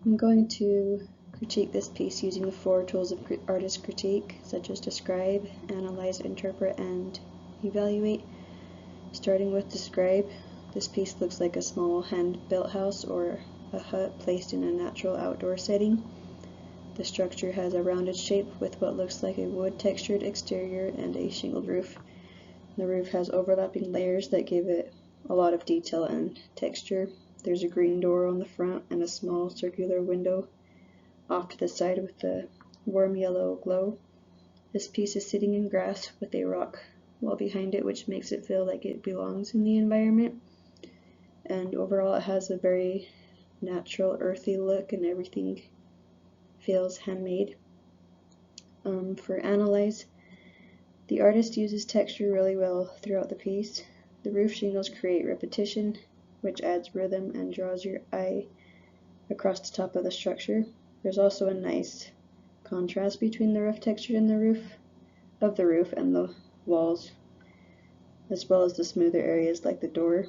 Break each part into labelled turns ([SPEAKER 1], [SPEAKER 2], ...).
[SPEAKER 1] I'm going to critique this piece using the 4 tools of artist critique, such as describe, analyze, interpret, and evaluate. Starting with describe, this piece looks like a small hand-built house or a hut placed in a natural outdoor setting. The structure has a rounded shape with what looks like a wood-textured exterior and a shingled roof. The roof has overlapping layers that give it a lot of detail and texture. There's a green door on the front and a small circular window off to the side with a warm yellow glow. This piece is sitting in grass with a rock wall behind it, which makes it feel like it belongs in the environment. And overall it has a very natural, earthy look, and everything feels handmade. For analyze, the artist uses texture really well throughout the piece. The roof shingles create repetition, which adds rhythm and draws your eye across the top of the structure. There's also a nice contrast between the rough texture in the roof and the walls, as well as the smoother areas like the door.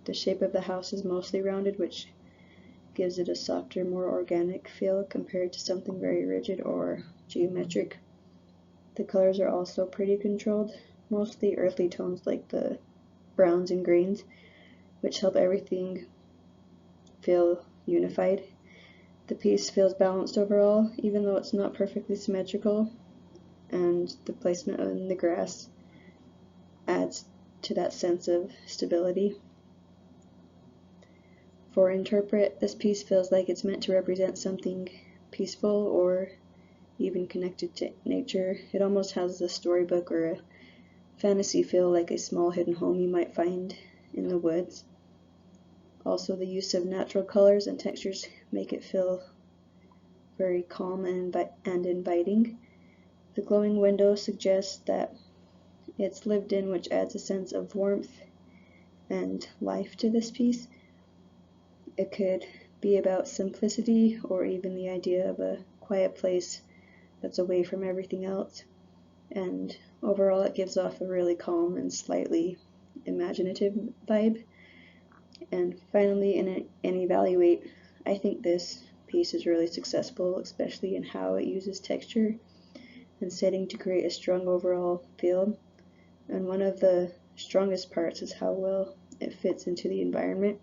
[SPEAKER 1] The shape of the house is mostly rounded, which gives it a softer, more organic feel compared to something very rigid or geometric. The colors are also pretty controlled, mostly earthly tones like the browns and greens, which help everything feel unified. The piece feels balanced overall, even though it's not perfectly symmetrical, and the placement in the grass adds to that sense of stability. For interpret, this piece feels like it's meant to represent something peaceful or even connected to nature. It almost has a storybook or a fantasy feel, like a small hidden home you might find in the woods. Also, the use of natural colors and textures make it feel very calm and inviting. The glowing window suggests that it's lived in, which adds a sense of warmth and life to this piece. It could be about simplicity or even the idea of a quiet place that's away from everything else. And overall it gives off a really calm and slightly imaginative vibe. And finally, in evaluate, I think this piece is really successful, especially in how it uses texture and setting to create a strong overall feel. And one of the strongest parts is how well it fits into the environment.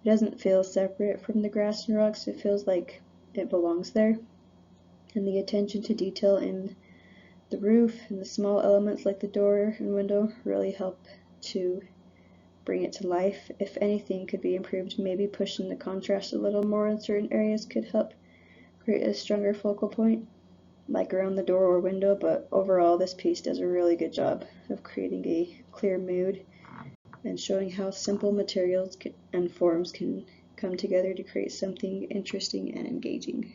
[SPEAKER 1] It doesn't feel separate from the grass and rocks, it feels like it belongs there. And the attention to detail in the roof and the small elements like the door and window really help to bring it to life. If anything could be improved, maybe pushing the contrast a little more in certain areas could help create a stronger focal point, like around the door or window, but overall this piece does a really good job of creating a clear mood and showing how simple materials and forms can come together to create something interesting and engaging.